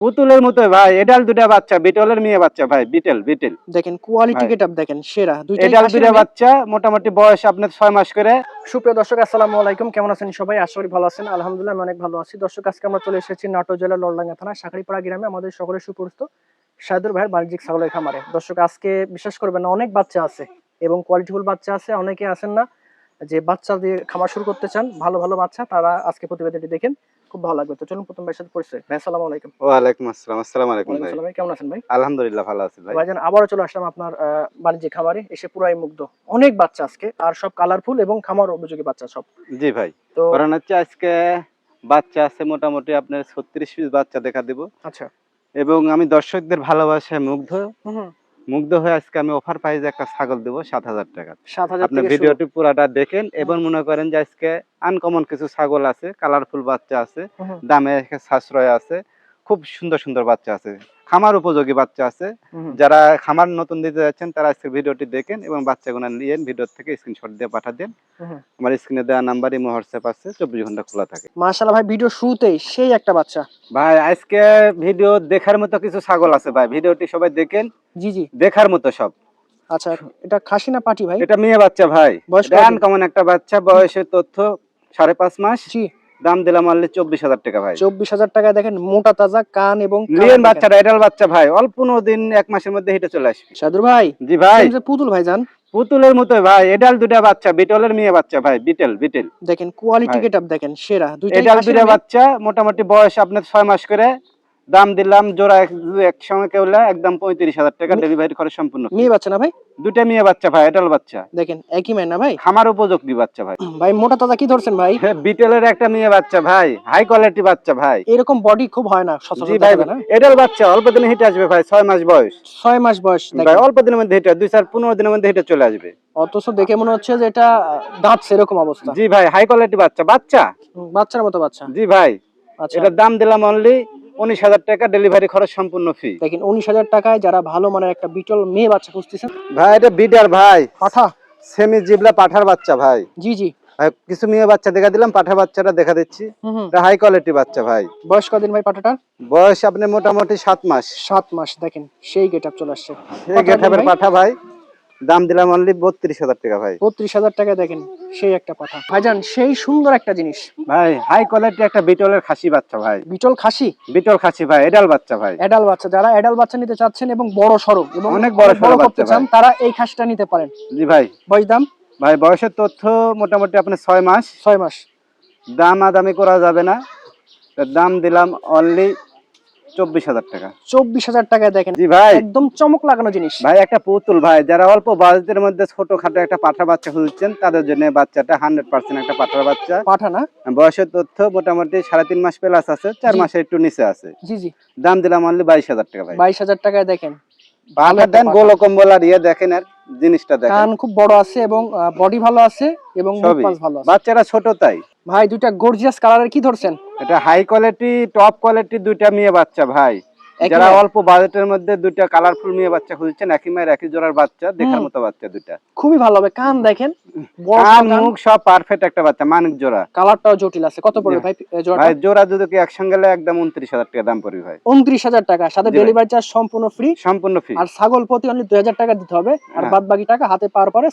পুতুলের মতো ভাই, এডাল দুটা বাচ্চা, বিটলের মেয়ে বাচ্চা ভাই, বিটেল বিটেল দেখেন কোয়ালিটি ভাই। গেটআপ দেখেন সেরা, দুইটাই এডাল খাসির দুটা মেয়ে। বাচ্চা, মোটামুটি বয়স আপনার 6 মাস করে। সুপ্রিয় দর্শক আসসালামু আলাইকুম, কেমন আছেন সবাই? আশা করি ভালো আছেন। আলহামদুলিল্লাহ আমি অনেক ভালো আছি। দর্শক আজকে আমরা চলে এসেছি নাটোর জেলার লড়ডাঙ্গা থানা শাঁখারীপাড়া গ্রামে আমাদের সকলের সুপরিচিত সাইদুর ভাইয়ের বাণিজ্যিক ছাগলের খামারে। দর্শক আজকে বিশ্বাস করবেন না, অনেক বাচ্চা আছে এবং কোয়ালিটিফুল বাচ্চা আছে। অনেকে আছেন না যে বাচ্চা দিয়ে খামার শুরু করতে চান, ভালো ভালো বাচ্চা, তারা আজকে প্রতিবেদনটি দেখেন, খুব ভালো লাগবে। তো চলুন প্রথম ভাইয়ের সাথে পরিচয়। ভাই আসসালামু আলাইকুম। ওয়ালাইকুম আসসালাম। আসসালামু আলাইকুম ওয়ালাইকুম ভাই। আসসালাম ভাই, কেমন আছেন ভাই? আলহামদুলিল্লাহ ভালো আছি ভাই। ভাইজান আবারও চলে আসলাম আপনার বাণিজ্যিক খামারে, এসে পুরাই মুগ্ধ। অনেক বাচ্চা আজকে, আর সব কালারফুল এবং খামার উপযোগী বাচ্চা সব। জি ভাই। তো কারণ হচ্ছে আজকে বাচ্চা আছে মোটামুটি আপনার 36 পিস বাচ্চা দেখা দিব, আচ্ছা। এবং আমি দর্শকদের ভালোবাসায় মুগ্ধ হুম। মুগ্ধ হয়ে আজকে আমি অফার প্রাইজে একটা ছাগল দেবো 7,000 টাকা। 7,000 আপনি থেকে শুরু। ভিডিওটি পুরাটা দেখেন এবং হুম। মনে করেন যে আজকে আনকমন কিছু ছাগল আছে, কালারফুল বাচ্চা আছে, হুম। দামে সাশ্রয় আছে, খুব সুন্দর সুন্দর বাচ্চা আছে, খামার উপযোগী বাচ্চা আছে। হুম। যারা খামার নতুন দিতে যাচ্ছেন তারা আজকে ভিডিওটি দেখেন এবং বাচ্চাগুলো নিয়ে ভিডিও থেকে স্ক্রিনশট দিয়ে পাঠা দেন। হুম। আমার স্ক্রিনে দেওয়া নাম্বার ইমো হোয়াটসঅ্যাপ আছে, 24 ঘন্টা খোলা থাকে। মাশাআল্লাহ ভাই, ভিডিও শুরুতেই সেই একটা বাচ্চা। ভাই আজকে ভিডিও দেখার মতো কিছু ছাগল আছে ভাই, ভিডিওটি সবাই দেখেন, জি জি। দেখার মতো সব। আচ্ছা, এটা খাসি না পাটি ভাই? এটা মেয়ে বাচ্চা ভাই, বয়স এটা কতদিন? আনকমন একটা বাচ্চা, বয়সের তথ্য 5.5 মাস। জি। দাম দিলাম অনলি 24,000 টাকা ভাই। 24,000 টাকায় দেখেন, মোটা তাজা কান এবং লিয়েন বাচ্চাটা, এটাল বাচ্চা ভাই, অল্প দিন 1 মাসের মধ্যে হেঁটে চলে আসবে। সাদুর ভাই, জি ভাই। যে পুতুল ভাই যান। পুতুলের মতো ভাই, এডাল দুটা বাচ্চা, বিটলের মেয়ে বাচ্চা ভাই, বিটেল বিটেল দেখেন কোয়ালিটি ভাই। গেটআপ দেখেন সেরা, দুইটাই এডাল খাসির দুটা মেয়ে। বাচ্চা, মোটামুটি বয়স আপনার 6 মাস করে। দাম দিলাম জোড়া এক সঙ্গে কেউলা একদম 35,000 টাকা, ডেলিভারি খরচ সম্পূর্ণ ফ্রি। মেয়ে বাচ্চা না ভাই? দুটা মেয়ে বাচ্চা ভাই, এডাল বাচ্চা, দেখেন একই মেয়ে না ভাই? খামার উপযোগী বাচ্চা ভাই। ভাই মোটা তাজা কি ধরছেন ভাই? বিটেলের একটা মেয়ে বাচ্চা ভাই, হাই কোয়ালিটি বাচ্চা ভাই। এরকম বডি খুব হয় না জি সচরাচর, ভাই, দেখা যায় না। এডাল বাচ্চা অল্প দিনে হেঁটে আসবে ভাই, 6 মাস বয়স 6 মাস বয়স ভাই, দেখেন। অল্প দিনের মধ্যে হেঁটে 2-4-15 দিনের মধ্যে হেঁটে চলে আসবে। অথচ দেখে মনে হচ্ছে যে এটা দাঁত সেরকম অবস্থা। জি ভাই, হাই কোয়ালিটি বাচ্চা বাচ্চা। বাচ্চার মতো বাচ্চা। জি ভাই। আচ্ছা। এটার দাম দিলাম অনলি 19,000 টাকা, ডেলিভারি খরচ সম্পূর্ণ ফ্রি। দেখেন 19,000 টাকায় যারা ভালো মানের একটা বিটল মেয়ে বাচ্চা খুঁজতেছেন। ভাই এটা বিডার ভাই, পাঠা। সেমি জিবলা পাঠার বাচ্চা ভাই। জি জি। ভাই কিছু মেয়ে বাচ্চা দেখা দিলাম, পাঠা বাচ্চাটা দেখা দিচ্ছি। হুম। এটা হাই কোয়ালিটি বাচ্চা ভাই। বয়স কদিন ভাই পাঠাটার? বয়স আপনি মোটামুটি 7 মাস। 7 মাস। দেখেন সেই গেটআপ চলে আসছে। এই গেটআপের পাঠা ভাই, দাম দিলাম অনলি 32,000 টাকা ভাই। 32,000 টাকায় দেখেন সেই একটা পাঠা। ভাইজান সেই সুন্দর একটা জিনিস। ভাই হাই কোয়ালিটি একটা বিটলের খাসি বাচ্চা ভাই, বিটল খাসি। বিটল খাসি ভাই, এডাল বাচ্চা ভাই। অ্যাডাল বাচ্চা, যারা অ্যাডাল বাচ্চা নিতে চাচ্ছেন এবং বড় সরো এবং অনেক বড় সড়ো করতে বাচ্চা চান, ভাই। তারা এই খাসিটা নিতে পারেন। জি ভাই। বয়স দাম? ভাই বয়সের তথ্য মোটামুটি আপনার 6 মাস। 6 মাস। দাম আদামি করা যাবে না, তার দাম দিলাম অনলি 24,000 টাকা। 24,000 টাকায় দেখেন জি ভাই। একদম চমক লাগানো জিনিস। ভাই একটা পুতুল ভাই, যারা অল্প বাজেটের মধ্যে ছোটখাটো একটা পাঠা বাচ্চা খুঁজছেন তাদের জন্য বাচ্চাটা 100% একটা পাঠার বাচ্চা। পাঠা না? বয়সের তথ্য মোটামুটি 3.5 মাস প্লাস আছে, 4 জি। মাসের একটু নিচে আছে। জি জি। দাম দিলাম অনলি 22,000 টাকা ভাই। 22,000 টাকায় দেখেন পাঠা দেন, গোল কম্বল আর ইয়ে দেখেন, আর জিনিসটা দেখেন, কান খুব বড় আছে এবং বডি ভালো আছে এবং মুখ সবই। পাঁচ ভালো আছে। বাচ্চারা ছোট তাই। ভাই দুইটা গর্জিয়াস কালারের কি ধরছেন? এটা হাই কোয়ালিটি টপ কোয়ালিটি দুইটা মেয়ে বাচ্চা ভাই। একই যারা মায়ের? অল্প বাজেটের মধ্যে দুইটা কালারফুল মেয়ে বাচ্চা খুঁজছেন, একই মায়ের একই জোড়ার বাচ্চা, দেখার মতো বাচ্চা দুইটা। খুবই ভালো হবে। কান দেখেন, বড় কান কান, মুখ সব পারফেক্ট একটা বাচ্চা, মানিক জোড়া। কালারটাও জটিল আছে। কত পড়বে ভাই জোড়াটা? ভাই জোড়া যদি কি একসঙ্গে গেলে একদম 29,000 টাকা দাম পড়বে ভাই। 29,000 টাকা, সাথে জি ভাই। ডেলিভারি চার্জ সম্পূর্ণ ফ্রি। সম্পূর্ণ ফ্রি। আর ছাগল প্রতি অনলি 2,000 টাকা দিতে হবে, আর হ্যাঁ। বাদ বাকি টাকা হাতে পাওয়ার পরে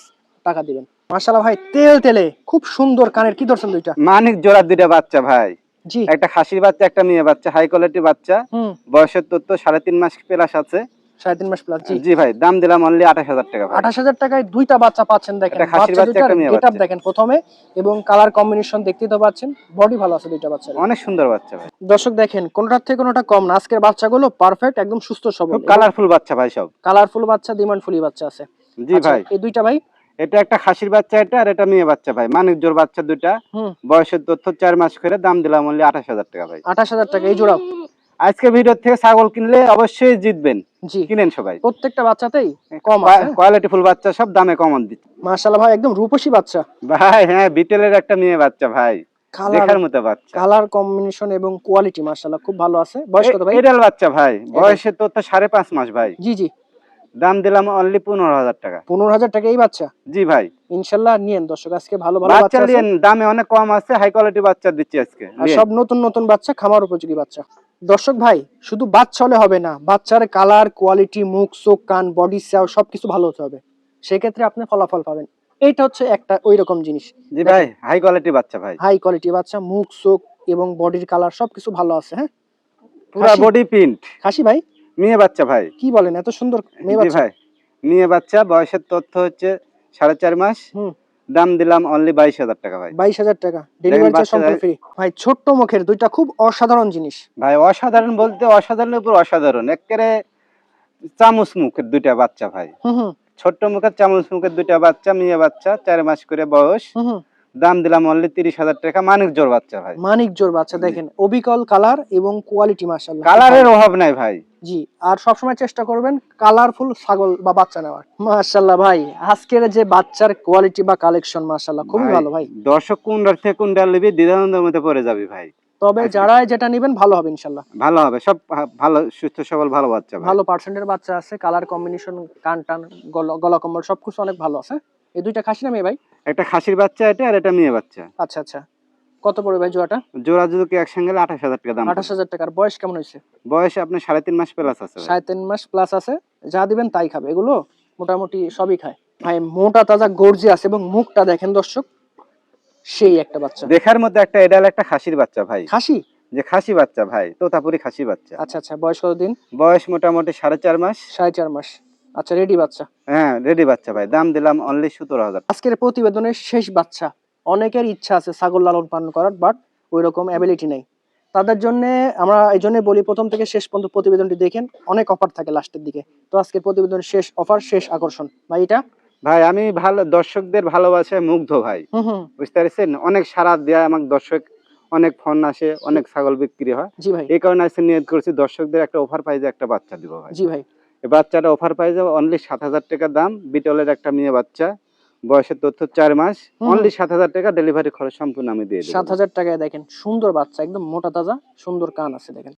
টাকা দিবেন। মাশাআল্লাহ ভাই, তেল তেলে খুব সুন্দর কানের কি ধরছেন দুইটা? মানিক জোড়া দুইটা বাচ্চা ভাই, জি। একটা খাসির বাচ্চা একটা মেয়ে বাচ্চা, হাই কোয়ালিটি বাচ্চা। হুম। বয়সের তথ্য 3.5 মাস প্লাস আছে। 3.5 মাস প্লাস। জি। জি ভাই, দাম দিলাম অনলি 28,000 টাকা ভাই। 28,000 টাকায় দুইটা বাচ্চা পাচ্ছেন। দেখেন একটা খাসির বাচ্চা বাচ্চা, দুইটার একটা মেয়ে গেটআপ বাচ্চা। দেখেন প্রথমে, এবং কালার কম্বিনেশন দেখতেই তো পাচ্ছেন। বডি ভালো আছে দুইটা বাচ্চার। অনেক সুন্দর বাচ্চা ভাই। দর্শক দেখেন, কোনটার থেকে কোনটা কম না। আজকের বাচ্চাগুলো পারফেক্ট, একদম সুস্থ সবল, খুব কালারফুল বাচ্চা ভাই সব। কালারফুল বাচ্চা, ডিমান্ড ফুলি বাচ্চা আছে। জি আচ্ছা, ভাই। এই দুইটা ভাই? এটা একটা খাসির বাচ্চা, এটা আর এটা মেয়ে বাচ্চা ভাই, মানিক জোর বাচ্চা দুইটা। হুম। বয়সের তথ্য 4 মাস করে, দাম দিলাম অনলি 28,000 টাকা ভাই। 28,000 টাকা এই জোড়াও? আজকে ভিডিও থেকে ছাগল কিনলে অবশ্যই জিতবেন। জি। কিনেন সবাই। প্রত্যেকটা বাচ্চাতেই কম আছে। কোয়ালিটি ফুল বাচ্চা, সব দামে কমন দিচ্ছে মাশাআল্লাহ ভাই, একদম রূপসী বাচ্চা ভাই। হ্যাঁ, বিটেলের একটা মেয়ে বাচ্চা ভাই, দেখার মতো বাচ্চা। কালার কম্বিনেশন এবং কোয়ালিটি মাশাআল্লাহ খুব ভালো আছে। বয়স কত ভাই? এডাল বাচ্চা ভাই, বয়সের তথ্য 5.5 মাস ভাই। জি জি। দাম দিলাম অনলি 15,000 টাকা। 15,000 টাকা এই বাচ্চা? জি ভাই। ইনশাআল্লাহ নিয়েন দর্শক, আজকে ভালো ভালো বাচ্চা বাচ্চা আছে। নিয়েন, দামে অনেক কম আছে, হাই কোয়ালিটি বাচ্চা দিচ্ছি আজকে। আর সব নতুন নতুন বাচ্চা, খামার উপযোগী বাচ্চা। দর্শক ভাই, শুধু বাচ্চা হলে হবে না, বাচ্চার কালার, কোয়ালিটি, মুখ, চোখ, কান, বডি স্যাও সবকিছু ভালো হতে হবে, সেক্ষেত্রে আপনি ফলাফল পাবেন। এইটা হচ্ছে একটা ওই রকম জিনিস। জি ভাই, হাই কোয়ালিটি বাচ্চা ভাই, হাই কোয়ালিটি বাচ্চা, মুখ, চোখ এবং বডির কালার সবকিছু ভালো আছে। হ্যাঁ, পুরা খাসি? Body print. খাসি ভাই? মেয়ে বাচ্চা ভাই। কি বলেন, এত সুন্দর মেয়ে জি বাচ্চা? ভাই, মেয়ে বাচ্চা, বয়সের তথ্য হচ্ছে 4.5 মাস। হুম। দাম দিলাম অনলি 22,000 টাকা ভাই। 22,000 টাকা, ডেলিভারি চার্জ বাচ্চা সম্পূর্ণ ফ্রি। ভাই ছোট্ট মুখের দুইটা খুব অসাধারণ জিনিস। ভাই, অসাধারণ বলতে অসাধারণের উপর অসাধারণ, একেবারে চামচ মুখের দুইটা বাচ্চা ভাই। হুম হুম ছোট্ট মুখের চামচ মুখের দুইটা বাচ্চা, মেয়ে বাচ্চা, 4 মাস করে বয়স। হুম হুম। দাম দিলাম অনলি 30,000 টাকা, মানিক জোর বাচ্চা ভাই। মানিক জোর বাচ্চা, দেখেন অবিকল কালার এবং কোয়ালিটি মাশাআল্লাহ। কালারের অভাব নাই ভাই। জি, আর সবসময় চেষ্টা করবেন কালারফুল ছাগল বা বাচ্চা নেওয়ার। মাশাআল্লাহ ভাই, আজকের যে বাচ্চার কোয়ালিটি বা কালেকশন মাশাআল্লাহ খুবই ভালো ভাই। দর্শক কোনটার থেকে কোনটা নেবে দ্বিধাদ্বন্দ্বের মধ্যে পড়ে যাবে ভাই। তবে আজকে যারা যেটা নেবেন ভালো হবে ইনশাআল্লাহ। ভালো হবে, সব ভালো, সুস্থ সবল ভালো বাচ্চা ভাই। ভালো পার্সেন্টের বাচ্চা আছে, কালার কম্বিনেশন, কান টান, গলা কম্বল সবকিছু অনেক ভালো আছে। এই দুইটা খাসি না মেয়ে ভাই? একটা খাসির বাচ্চা এটা, আর এটা মেয়ে বাচ্চা। আচ্ছা আচ্ছা, কত পড়বে ভাই জোড়াটা? জোড়া যদি একসঙ্গে 28,000 টাকা দাম। 28,000 টাকার। বয়স কেমন হয়েছে? বয়স আপনার 3.5 মাস প্লাস আছে ভাই। 3.5 মাস প্লাস আছে। যা দিবেন তাই খাবে, এগুলো মোটামুটি সবই খায় ভাই। মোটা তাজা গর্জিয়াস এবং মুখটা দেখেন দর্শক, সেই একটা বাচ্চা। দেখার মধ্যে একটা এডাল একটা খাসির বাচ্চা ভাই। খাসি? যে খাসি বাচ্চা ভাই, তোতাপুরি খাসি বাচ্চা। আচ্ছা আচ্ছা, বয়স কতদিন? বয়স মোটামুটি 4.5 মাস। 4.5 মাস। আচ্ছা, রেডি বাচ্চা? হ্যাঁ, রেডি বাচ্চা ভাই। দাম দিলাম অনলি 17,000। আজকের প্রতিবেদনের শেষ বাচ্চা। অনেকের ইচ্ছা আছে ছাগল লালন পালন করার, বাট ওই রকম অ্যাবিলিটি নেই। তাদের জন্য আমরা এই জন্য বলি প্রথম থেকে শেষ পর্যন্ত প্রতিবেদনটি দেখেন, অনেক অফার থাকে লাস্টের দিকে। তো আজকের প্রতিবেদনের শেষ অফার, শেষ আকর্ষণ ভাই এটা। ভাই আমি ভালো দর্শকদের ভালোবাসায় মুগ্ধ ভাই। হুম হুম। বুঝতে পারছেন, অনেক সারা দেয় আমার দর্শক, অনেক ফোন আসে, অনেক ছাগল বিক্রি হয়। জি ভাই। এই কারণে আজকে নিয়ত করছি দর্শকদের একটা অফার প্রাইজে একটা বাচ্চা দিব ভাই। জি ভাই। এই বাচ্চাটা অফার প্রাইজে অনলি 7,000 টাকা দাম। বিটলের একটা মেয়ে বাচ্চা, বয়সের তথ্য 4 মাস। অনলি 7,000 টাকা, ডেলিভারি খরচ সম্পূর্ণ আমি দিয়ে দেব। 7,000 টাকায় দেখেন সুন্দর বাচ্চা, একদম মোটা তাজা, সুন্দর কান আছে দেখেন।